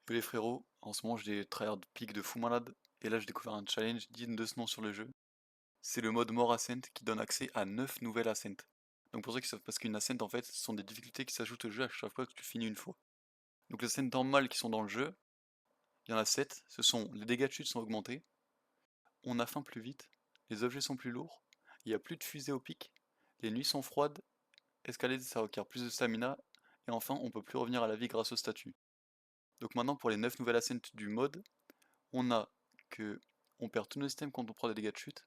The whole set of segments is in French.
Les frérots, en ce moment j'ai des tryhard pics de fou malade, et là j'ai découvert un challenge digne de ce nom sur le jeu. C'est le mode More Ascent qui donne accès à 9 nouvelles Ascent. Donc pour ceux qui savent pas ce qu'est une Ascent en fait, ce sont des difficultés qui s'ajoutent au jeu à chaque fois que tu finis une fois. Donc les Ascent normales qui sont dans le jeu, il y en a 7, ce sont les dégâts de chute sont augmentés, on a faim plus vite, les objets sont plus lourds, il n'y a plus de fusée au pic, les nuits sont froides, escalader ça requiert plus de stamina, et enfin on peut plus revenir à la vie grâce au statut. Donc maintenant pour les 9 nouvelles Ascent du mode, on a que on perd tous nos items quand on prend des dégâts de chute,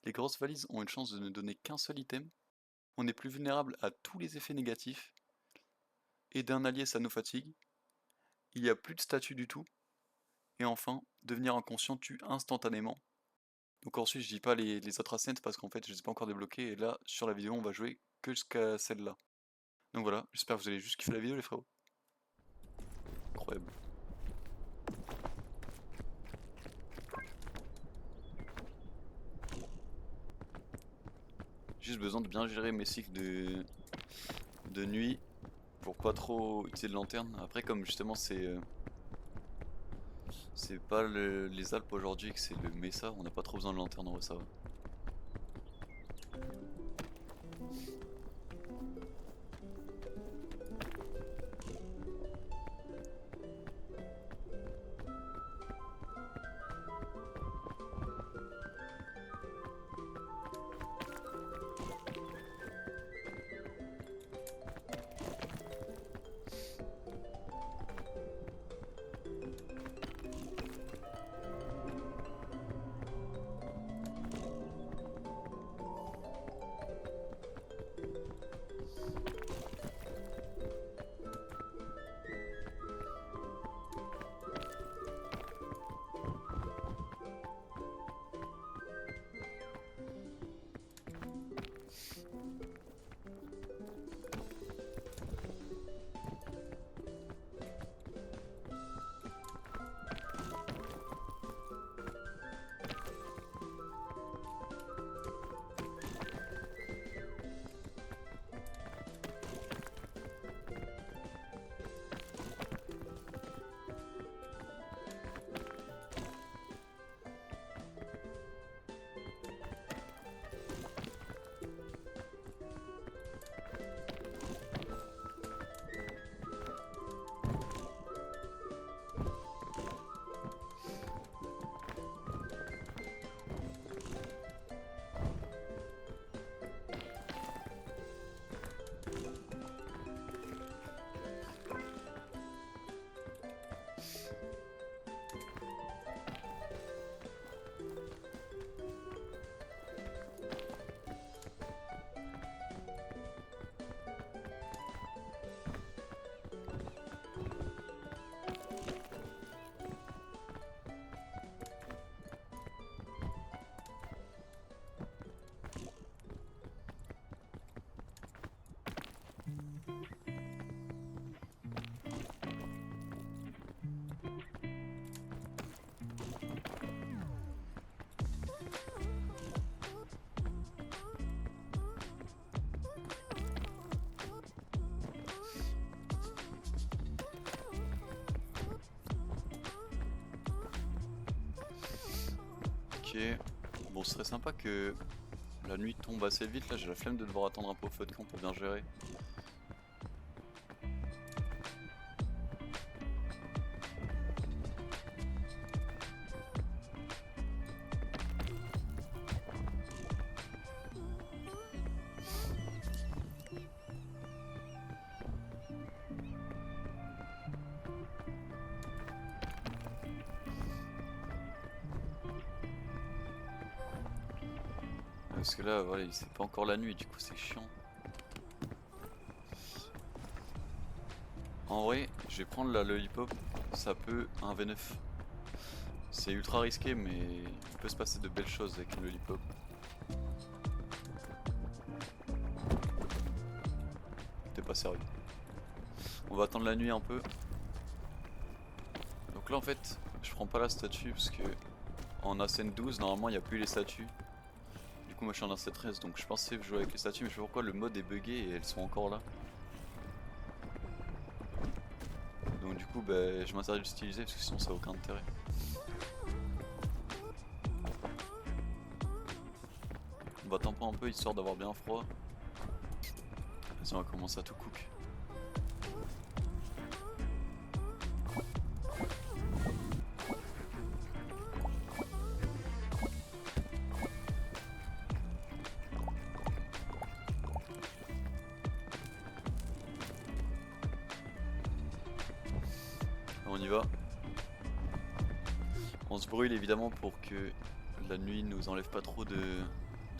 les grosses valises ont une chance de ne donner qu'un seul item, on est plus vulnérable à tous les effets négatifs, aider un allié ça nous fatigue, il n'y a plus de statut du tout, et enfin, devenir inconscient tue instantanément. Donc ensuite je dis pas les autres assets parce qu'en fait je les ai pas encore débloqués, et là sur la vidéo on va jouer que jusqu'à celle-là. Donc voilà, j'espère que vous allez juste kiffer la vidéo les frérots. Incroyable. Juste besoin de bien gérer mes cycles de nuit pour pas trop utiliser de lanterne. Après comme justement c'est pas les Alpes aujourd'hui et que c'est le Mesa, on n'a pas trop besoin de lanterne en vrai ça va. Ok, bon ce serait sympa que la nuit tombe assez vite, là j'ai la flemme de devoir attendre un peu au feu de camp pour bien gérer. Parce que là, voilà, c'est pas encore la nuit, du coup c'est chiant. En vrai, je vais prendre la lollipop, ça peut un V9. C'est ultra risqué, mais il peut se passer de belles choses avec une lollipop. T'es pas sérieux. On va attendre la nuit un peu. Donc là en fait, je prends pas la statue parce que en Ascent 12, normalement il n'y a plus les statues. Du coup moi je suis en Ascent 13, donc je pensais jouer avec les statues, mais je sais pas pourquoi le mode est bugué et elles sont encore là. Donc Donc du coup bah, je m'interdis de l'utiliser parce que sinon ça n'a aucun intérêt. On va tamper un peu histoire d'avoir bien froid. Vas-y, on va commencer à tout cook. On y va. On se brûle évidemment pour que la nuit nous enlève pas trop de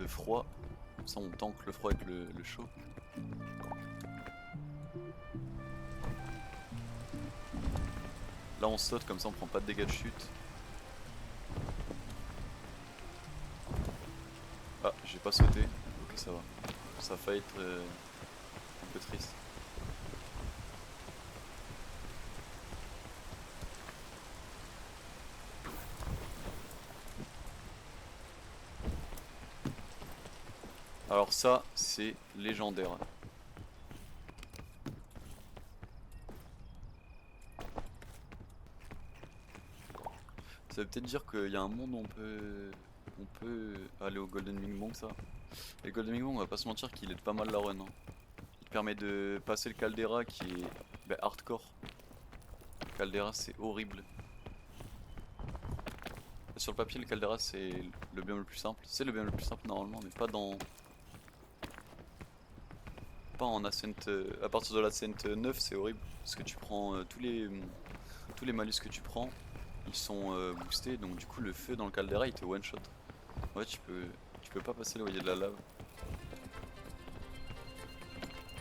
froid. Comme ça on tank le froid avec le chaud. Là on saute, comme ça on prend pas de dégâts de chute. Ah, j'ai pas sauté. Ok, ça va. Ça va être un peu triste. Alors ça, c'est légendaire. Ça veut peut-être dire qu'il y a un monde où on peut aller au Golden Wing Monk, ça. Et le Golden Wing Monk, on va pas se mentir qu'il aide pas mal la run. Hein. Il permet de passer le Caldera qui est hardcore. Caldera c'est horrible. Sur le papier le Caldera c'est le biome le plus simple. C'est le biome le plus simple normalement mais pas en Ascent. À partir de l'Ascent 9 c'est horrible. Parce que tu prends tous les malus que tu prends. Ils sont boostés donc du coup le feu dans le Caldera il te one shot. Ouais tu peux pas passer là où il y a de la lave.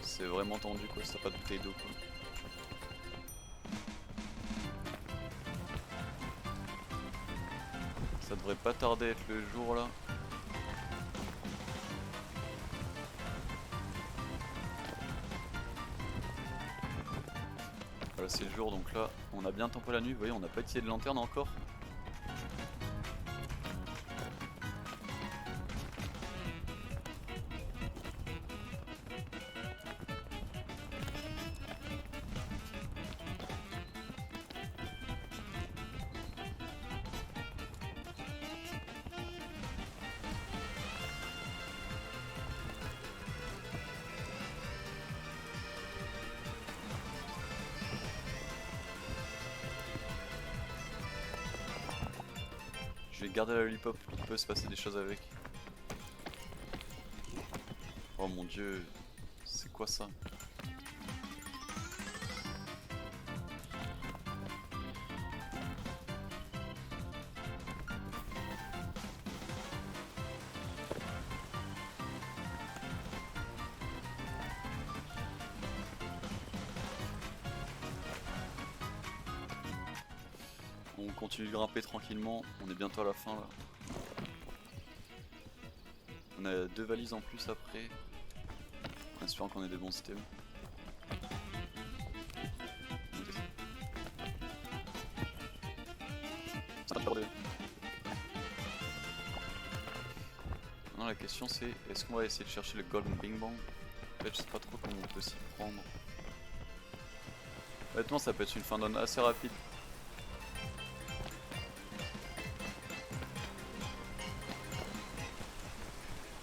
C'est vraiment tendu quoi si t'as pas de bouteille d'eau quoi. Ça devrait pas tarder à être le jour là. Voilà c'est le jour donc là on a bien tempé la nuit, vous voyez on n'a pas utilisé de lanterne encore. Je vais garder la lollipop, il peut se passer des choses avec. Oh mon dieu, c'est quoi ça? On continue de grimper tranquillement, on est bientôt à la fin là. On a 2 valises en plus après, en espérant qu'on ait des bons items. Maintenant la question c'est, est-ce qu'on va essayer de chercher le Golden Bing Bang? En fait je sais pas trop comment on peut s'y prendre. Honnêtement ça peut être une fin d'on assez rapide.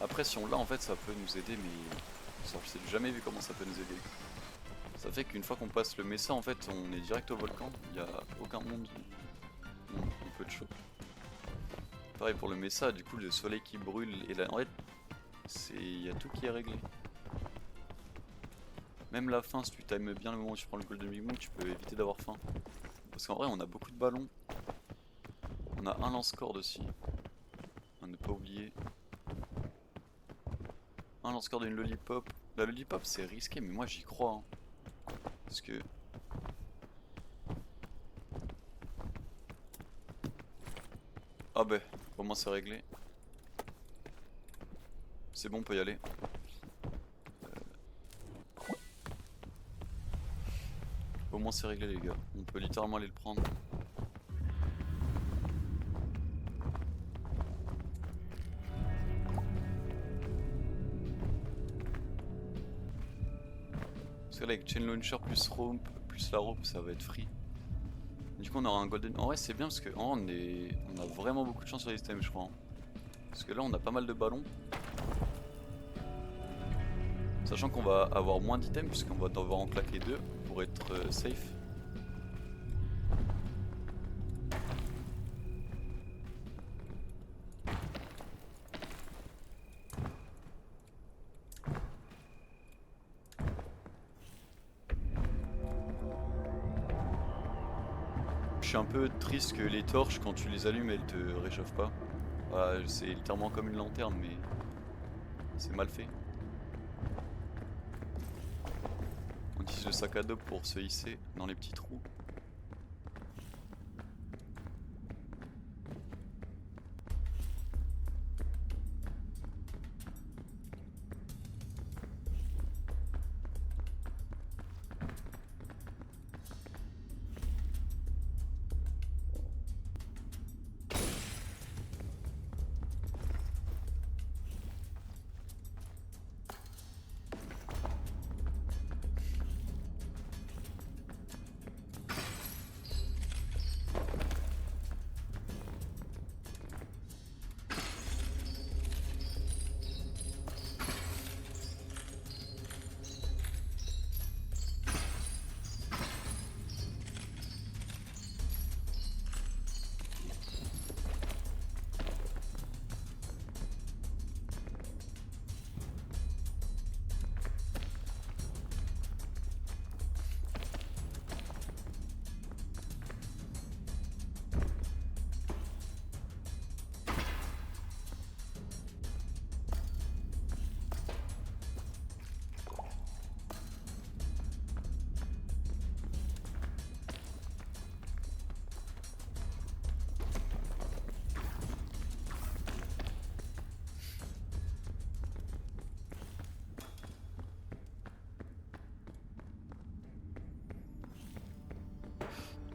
Après si on l'a en fait ça peut nous aider mais j'ai jamais vu comment ça peut nous aider. Ça fait qu'une fois qu'on passe le Mesa en fait on est direct au volcan, il n'y a aucun monde où on peut te choper. Pareil pour le Mesa, du coup le soleil qui brûle et là en fait il y a tout qui est réglé. Même la faim si tu times bien le moment où tu prends le Golden Big Monk tu peux éviter d'avoir faim. Parce qu'en vrai on a beaucoup de ballons. On a un lance-corde aussi. À ne pas oublier. Un lance-corde et une lollipop. La lollipop c'est risqué mais moi j'y crois. Hein. Parce que... Ah bah, au moins c'est réglé. C'est bon, on peut y aller. Au moins c'est réglé les gars. On peut littéralement aller le prendre. Parce que là avec Chain Launcher plus Rope, plus la rope ça va être free. Du coup on aura un golden... En vrai c'est bien parce que on a vraiment beaucoup de chance sur les items je crois. Hein. Parce que là on a pas mal de ballons. Sachant qu'on va avoir moins d'items puisqu'on va devoir en claquer 2 pour être safe. Je suis un peu triste que les torches quand tu les allumes elles te réchauffent pas. Bah, c'est littéralement comme une lanterne mais c'est mal fait. On utilise le sac à dos pour se hisser dans les petits trous.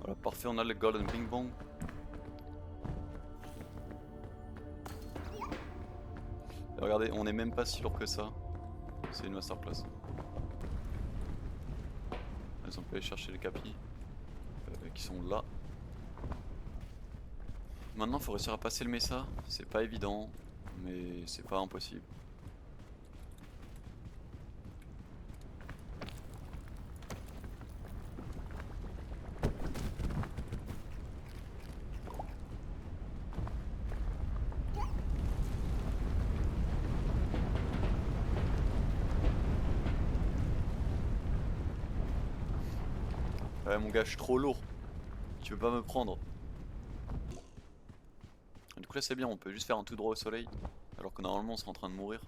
Voilà, parfait, on a le golden ping pong. Et regardez, on est même pas si lourd que ça. C'est une masterclass. Elles ont pu aller chercher les capis qui sont là. Maintenant, faut réussir à passer le Mesa. C'est pas évident, mais c'est pas impossible. Ouais mon gars, je suis trop lourd. Tu veux pas me prendre. Du coup là c'est bien, on peut juste faire un tout droit au soleil. Alors que normalement on serait en train de mourir.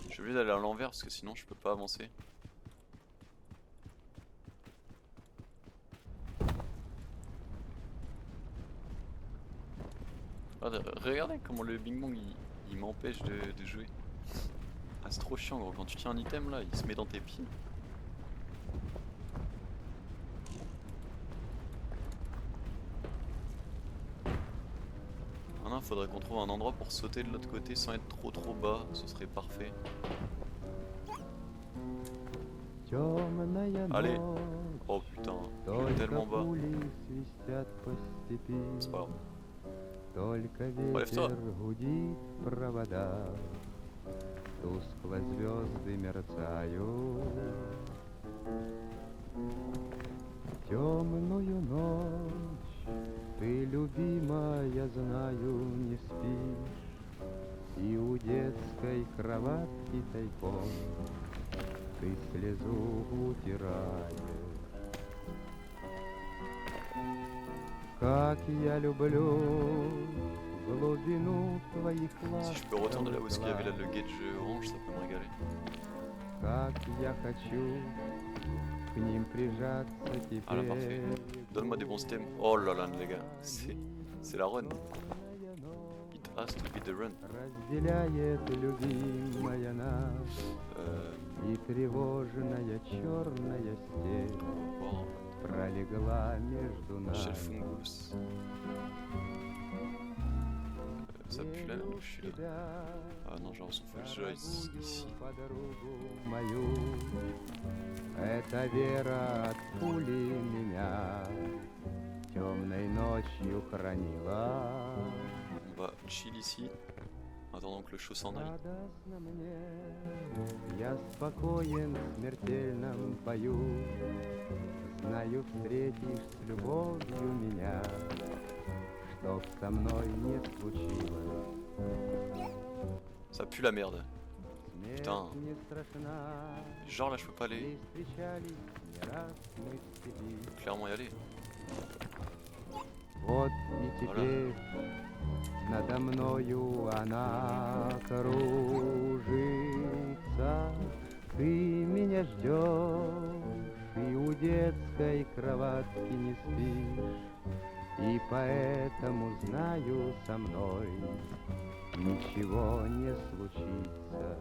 Je suis obligé d'aller à l'envers parce que sinon je peux pas avancer. Regardez comment le Bing Bong il m'empêche de jouer. Ah c'est trop chiant gros, quand tu tiens un item là, il se met dans tes pieds. Maintenant il faudrait qu'on trouve un endroit pour sauter de l'autre côté sans être trop bas, ce serait parfait. Allez. Oh putain, je suis tellement bas. C'est pas grave. Relève-toi. Тускло звезды мерцают, темную ночь ты, любимая, знаю, не спишь, и у детской кроватки тайком ты слезу утираешь. Как я люблю глубину твоих Si je peux retourner là où est-ce qu'il y avait ласковых le глаз. gauge orange, ça peut me régaler. Как я хочу к ним прижаться Ah là parfait. теперь. Donne-moi des bons stems. Oh là là les gars, c'est la run. It has to be the run. Разделяет любимая нас и тревожная черная степь Bon, пролегла между Shell нами. Fungus. Ça pue la merde où je suis là. Ah non, genre son Falls Joyce ici. Мою, эта вера от пули меня темной ночью хранила. On va chill ici, en attendant que le show s'en aille. Радостно мне, я спокоен в смертельном бою. Знаю, встретишь с любовью меня, чтоб со мной не случилось. Ça pue la merde. Смерть Putain. не страшна, Genre là je peux pas aller. здесь встречались не раз мы в степи. Je peux clairement y aller. Вот и теперь надо мною она кружится. Ты меня ждешь и у детской кроватки не спишь. И поэтому знаю, со мной ничего не случится.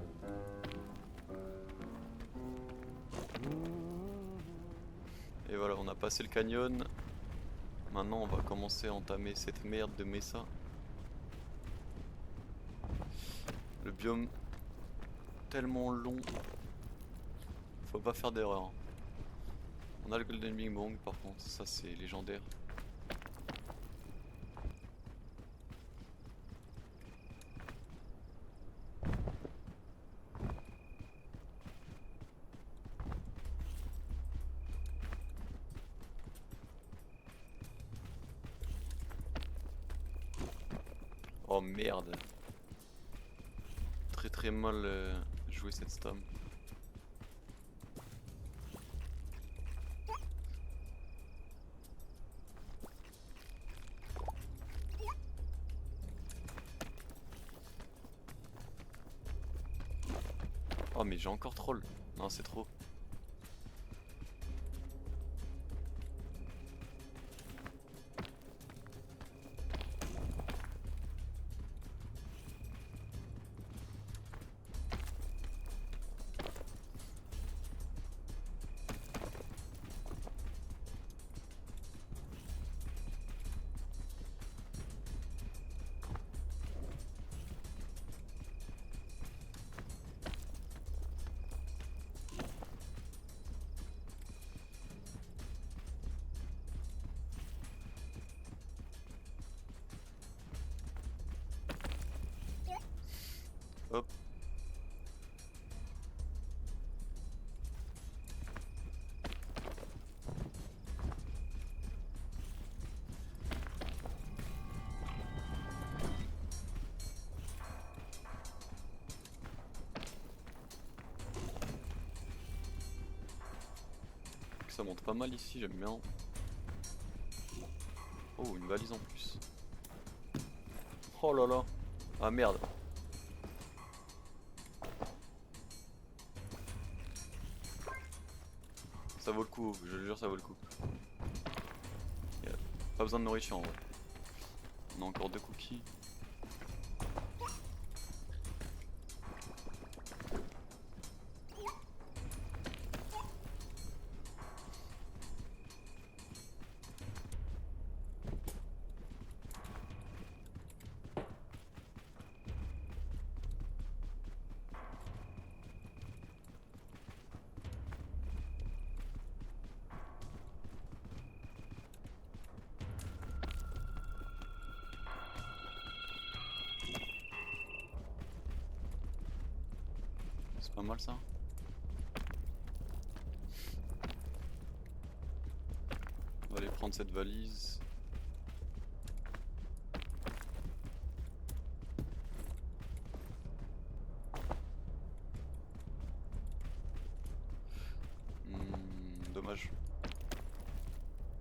Et voilà, on a passé le canyon. Maintenant on va commencer à entamer cette merde de Mesa. Le biome tellement long. Faut pas faire d'erreur. On a le Golden Bing Bong par contre, ça c'est légendaire. Oh merde. Très mal joué cette stam. Oh mais j'ai encore troll. Non c'est trop. Hop. Ça monte pas mal ici, j'aime bien. Oh, une valise en plus. Oh là là. Ah merde. Ça vaut le coup, je le jure, ça vaut le coup. Pas besoin de nourriture en vrai. On a encore 2 cookies. C'est pas mal ça. On va aller prendre cette valise. Dommage.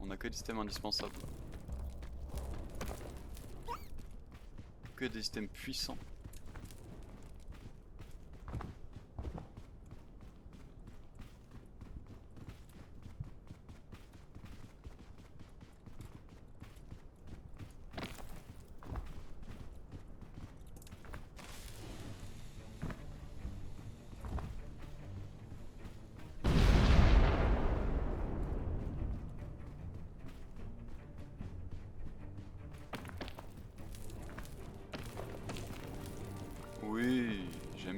On a que des systèmes indispensables. Que des systèmes puissants.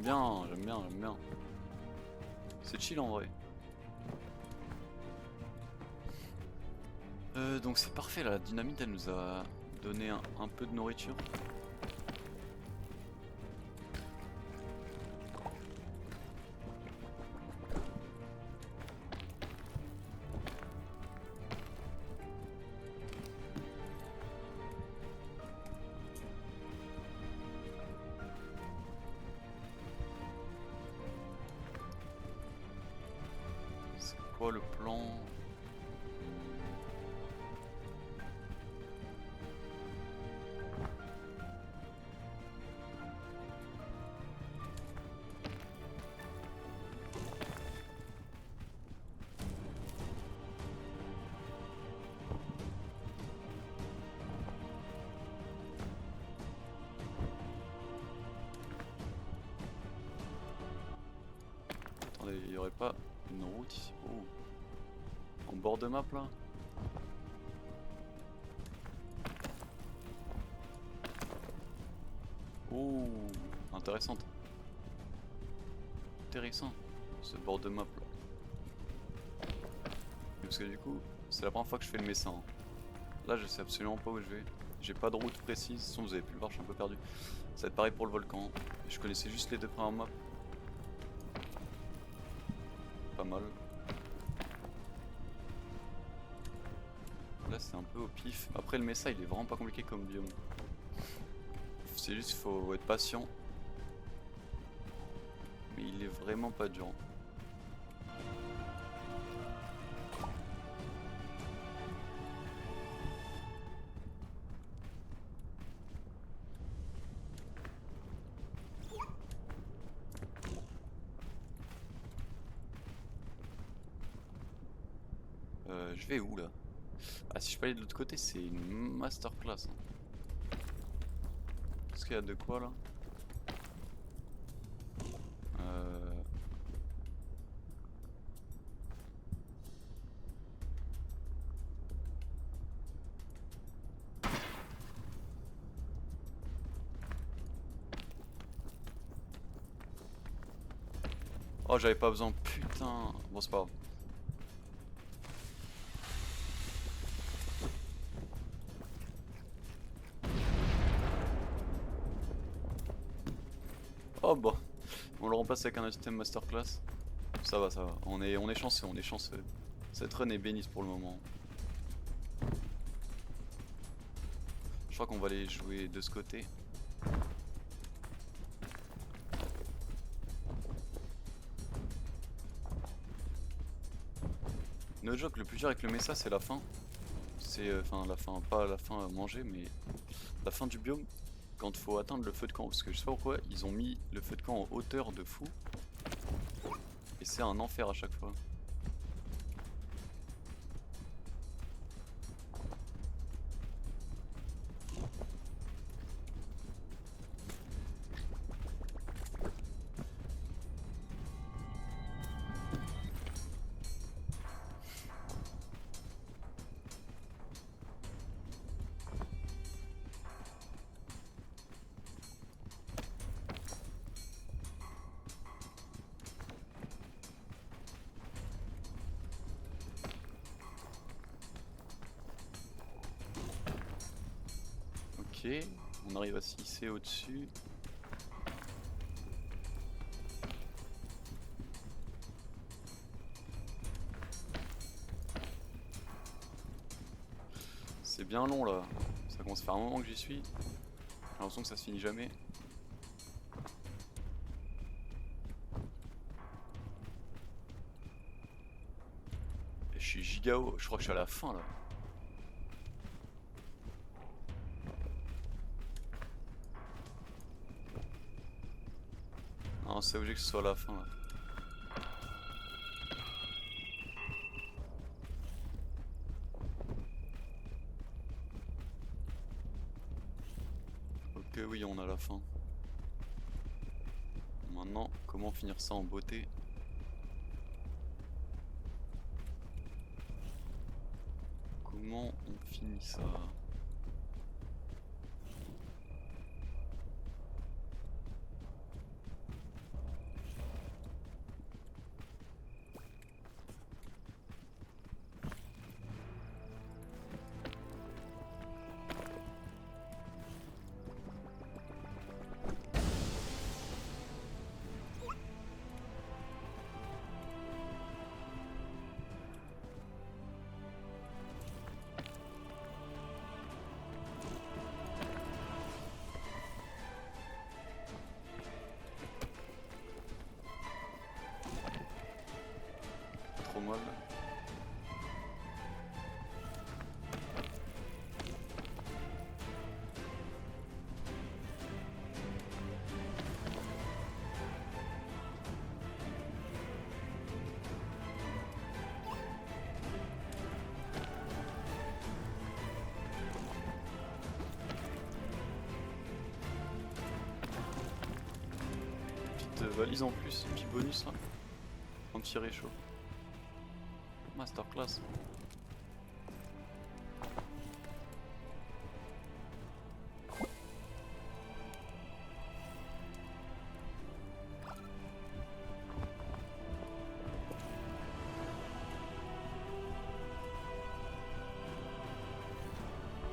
bien, j'aime bien, j'aime bien. C'est chill en vrai. Donc c'est parfait là, la dynamite elle nous a donné un peu de nourriture. C'est quoi le plan? Attendez, il y aurait pas une route ici? Oh. En bord de map là? Oh, intéressante. Intéressant, ce bord de map là. Parce que du coup, c'est la première fois que je fais le Messin. Hein. Là, je sais absolument pas où je vais. J'ai pas de route précise, sinon vous avez pu le voir, je suis un peu perdu. Ça va être pareil pour le volcan. Je connaissais juste les deux premières maps. Pas mal. Là, c'est un peu au pif. Après, le Mesa, il est vraiment pas compliqué comme biome. C'est juste qu'il faut être patient. Mais il est vraiment pas dur. Je vais où là? Ah, si je peux aller de l'autre côté, c'est une masterclass. Hein. Qu'est-ce qu'il y a de quoi là? Oh, j'avais pas besoin, putain. Bon, c'est pas grave. Oh bah, on le remplace avec un item masterclass. Ça va, ça va. On est chanceux, on est chanceux. Cette run est bénisse pour le moment. Je crois qu'on va aller jouer de ce côté. No joke, le plus dur avec le Mesa, c'est la fin. C'est enfin la fin, pas la fin à manger, mais la fin du biome. Quand faut atteindre le feu de camp, parce que je sais pas pourquoi ils ont mis le feu de camp en hauteur de fou. Et c'est un enfer à chaque fois. Ok, on arrive à se hisser au-dessus. C'est bien long là, ça commence à faire un moment que j'y suis. J'ai l'impression que ça se finit jamais. Et je suis giga haut, je crois que je suis à la fin là. Non, c'est obligé que ce soit à la fin là. Ok, oui, on a la fin. Maintenant, comment finir ça en beauté? Comment on finit ça? valise en plus, petit bonus là. Anti-réchaud. Masterclass.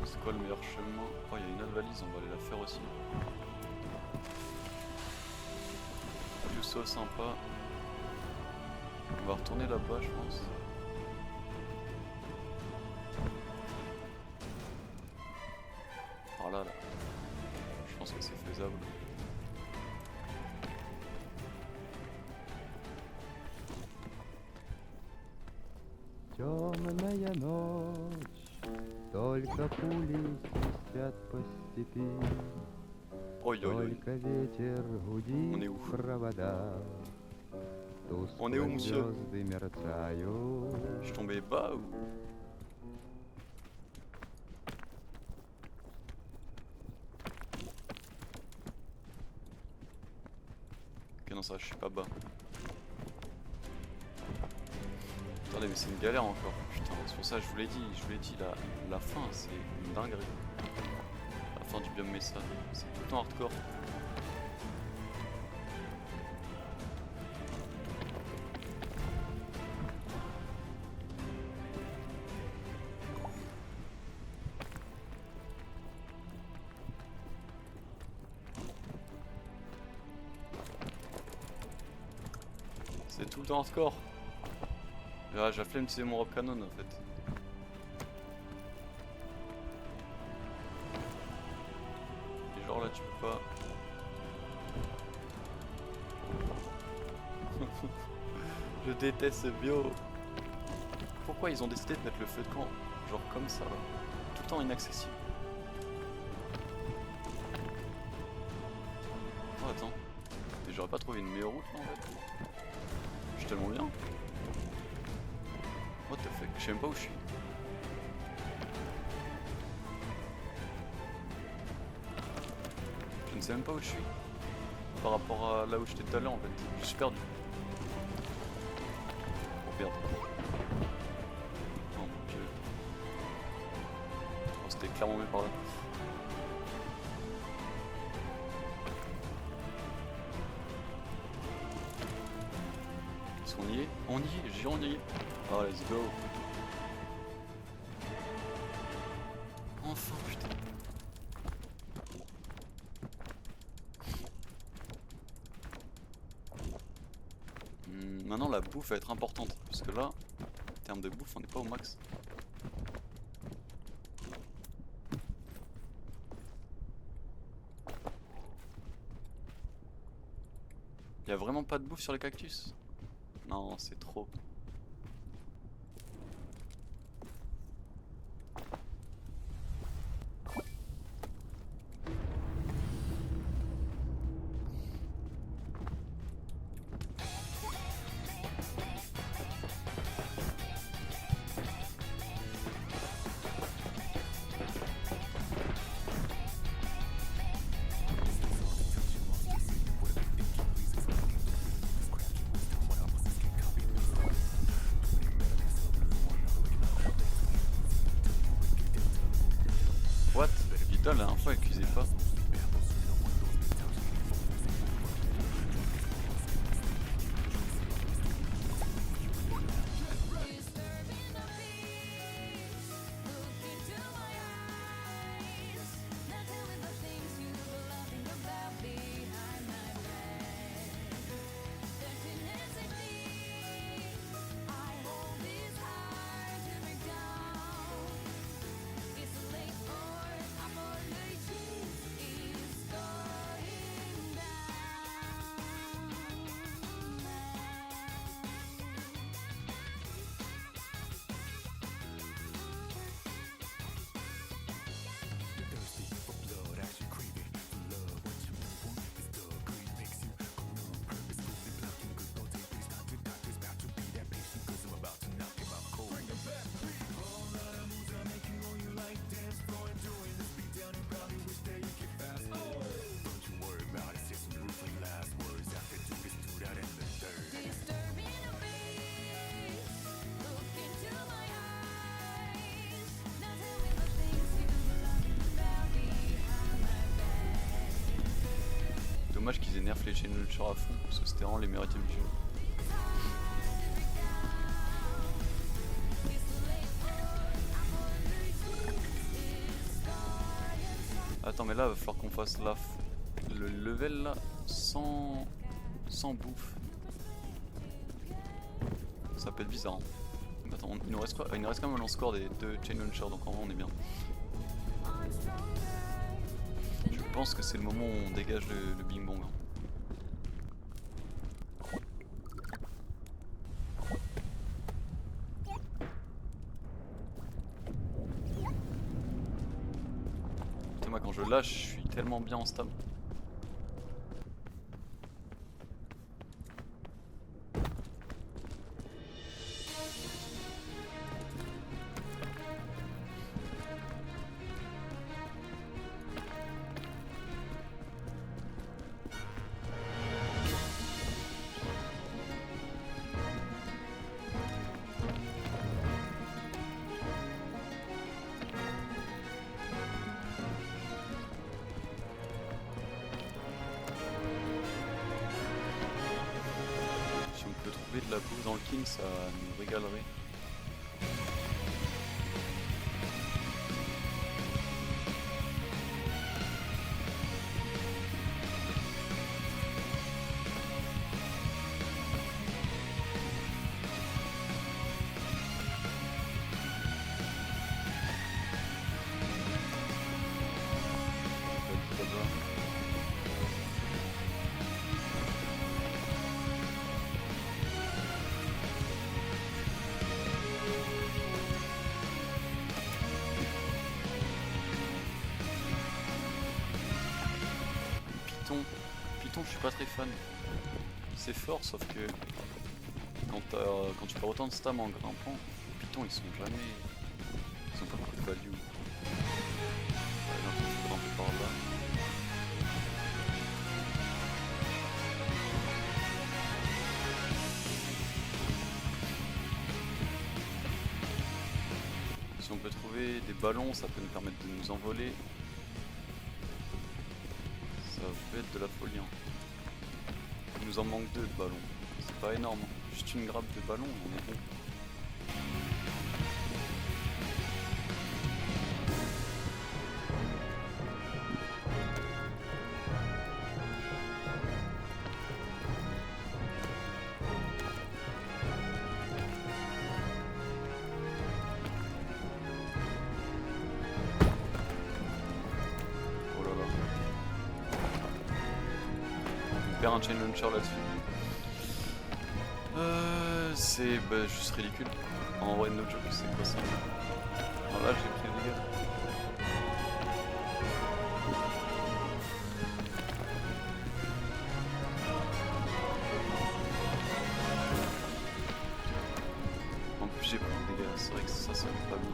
C'est quoi le meilleur chemin? Oh, il y a une autre valise, on va aller la faire aussi. Yusso sympa. On va retourner là-bas, je pense. Par là, là. Je pense que c'est faisable. Темная ночь, только пули свистят по степи, Ой-ой-ой. только ветер гудит On est où? в проводах, On est où, тускло monsieur? звезды мерцают. Je suis tombé bas ou... Ok, non, ça va, je suis pas bas. Attendez, mais c'est une galère encore. Putain, c'est pour ça que je vous l'ai dit, la fin, c'est une dinguerie. La fin du biome Mesa, c'est tout le temps hardcore. C'est tout le temps hardcore. Ah, j'ai la flemme d'utiliser mon rock cannon en fait. Et genre là tu peux pas. Je déteste ce bio. Pourquoi ils ont décidé de mettre le feu de camp genre comme ça là, tout le temps inaccessible. Oh attends, mais j'aurais pas trouvé une meilleure route là en fait. Je suis tellement bien. What the fuck, je sais même pas où je suis. Je ne sais même pas où je suis. Par rapport à là où j'étais tout à l'heure en fait. Je suis perdu. Oh merde. Oh mon dieu. Oh, c'était clairement mieux par là. Est-ce qu'on y est? On y est, j'ai on y est. Oh let's go. Enfin putain. Maintenant la bouffe va être importante parce que là, en termes de bouffe, on n'est pas au max. Y a vraiment pas de bouffe sur les cactus? Non, c'est trop. What? Putain, la dernière fois elle cuisait pas. j'ai nerf les chain launchers à fond parce que c'était vraiment les meilleurs items du jeu. Attends, mais là, il va falloir qu'on fasse le level là sans bouffe. Ça peut être bizarre. Hein. Attends, il nous reste quoi? Il nous reste quand même un score des 2 chain launchers, donc en vrai on est bien. Je pense que c'est le moment où on dégage le bing bong. Hein. Moi quand je lâche, je suis tellement bien en stam. De la bouffe dans le king, ça nous régalerait. Python, je suis pas très fan. C'est fort, sauf que quand tu perds autant de stam en grimpant, Python ils sont jamais. Ils ont pas beaucoup de value. Par exemple, je peux grimper par là. Si on peut trouver des ballons, ça peut nous permettre de nous envoler. Ça peut être de la folie. Hein. Il nous en manque 2 de ballons. C'est pas énorme. Juste une grappe de ballons, on est bon. Un chain launcher là-dessus. C'est juste ridicule. En vrai, no joke, c'est quoi ça? Alors là, j'ai pris les dégâts. En plus, j'ai pris les dégâts. C'est vrai que ça fait pas bien.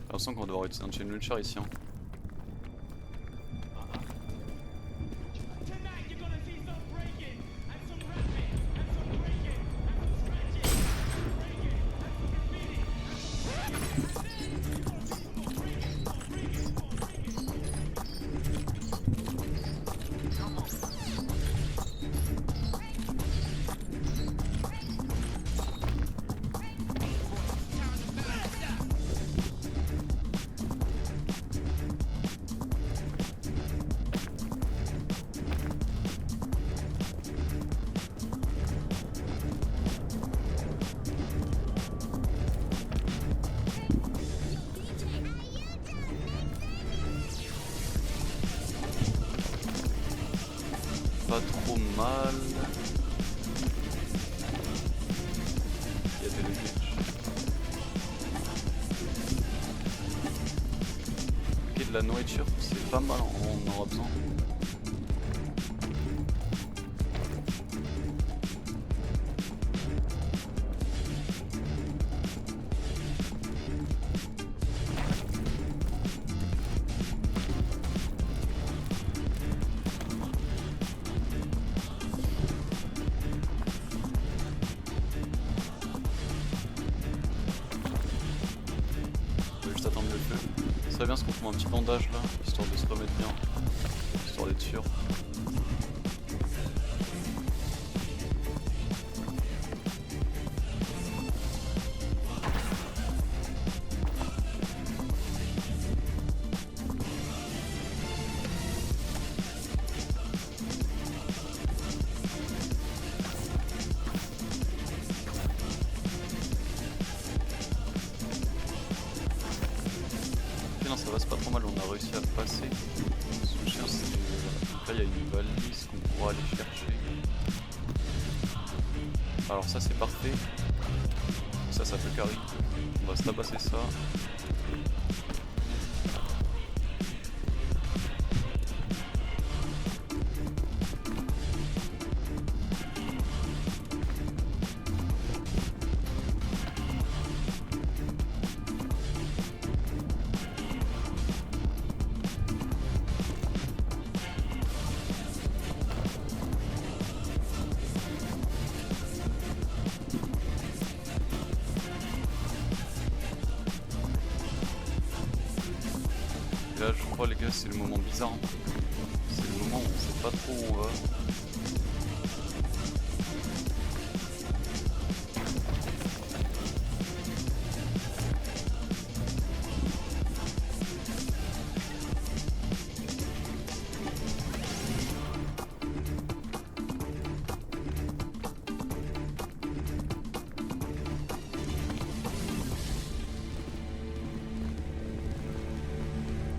J'ai l'impression qu'on va devoir utiliser un chain launcher ici. Hein. Pas trop mal. Il y a des glitches. Ok, de la nourriture, c'est pas mal, on en aura besoin. serait bien ce qu'on trouve un petit bandage là, histoire de se remettre bien, histoire d'être sûr. Non, ça va, c'est pas trop mal, on a réussi à passer. Ce chien, c'est... Donc là, il y a une valise qu'on pourra aller chercher. Alors ça, c'est parfait. Ça peut carry. On va se tabasser ça. Et là, je crois, les gars, c'est le moment bizarre. C'est le moment où on sait pas trop où on va.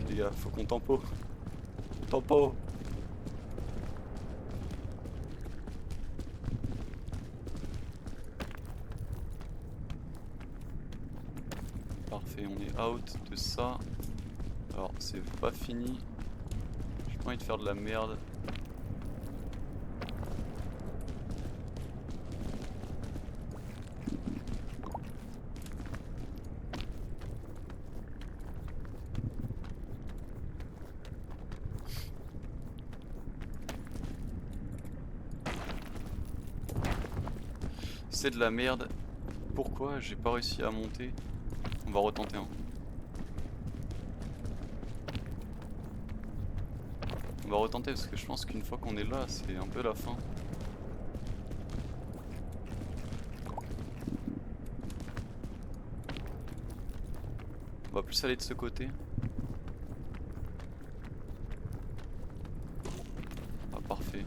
Les gars, faut qu'on tempo. Tempo. Parfait, on est out de ça. Alors, c'est pas fini. J'ai pas envie de faire de la merde. C'est de la merde. Pourquoi j'ai pas réussi à monter? On va retenter un. On va retenter parce que je pense qu'une fois qu'on est là, c'est un peu la fin. On va plus aller de ce côté. Ah, parfait.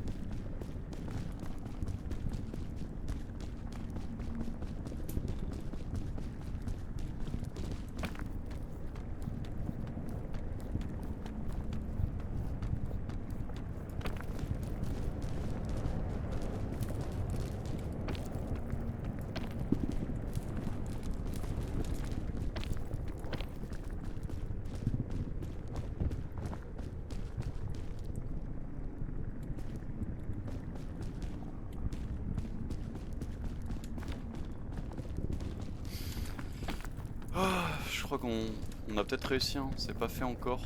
Ah, je crois qu'on a peut-être réussi, hein. C'est pas fait encore.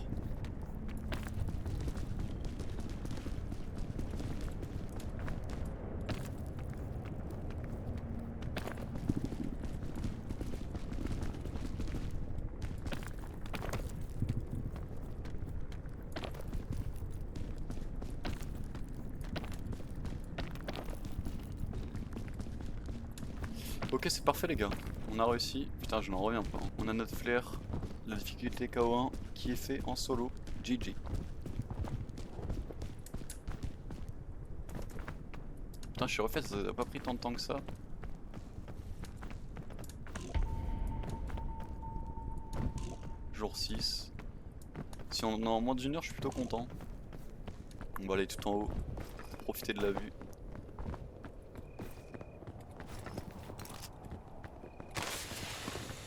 Ok, c'est parfait les gars, on a réussi. Putain, je n'en reviens pas, hein. On a notre flair, la difficulté KO1 qui est fait en solo. GG. Putain, je suis refait, ça a pas pris tant de temps que ça. Jour 6. Si on est en moins d'une heure, je suis plutôt content. On va aller tout en haut, profiter de la vue.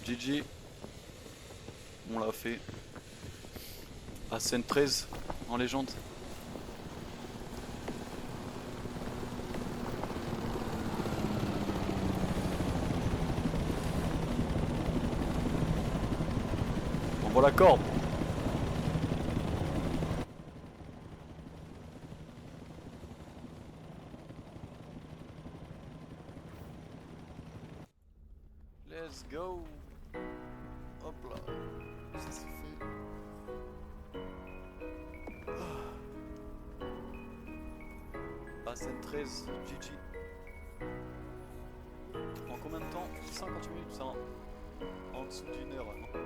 GG. On l'a fait. Ascent 13 en légende. On voit la corde. Let's go. Hop là. Ça c'est fait. Ascent 13, GG. En combien de temps? 58 minutes, c'est en dessous d'une heure. Hein.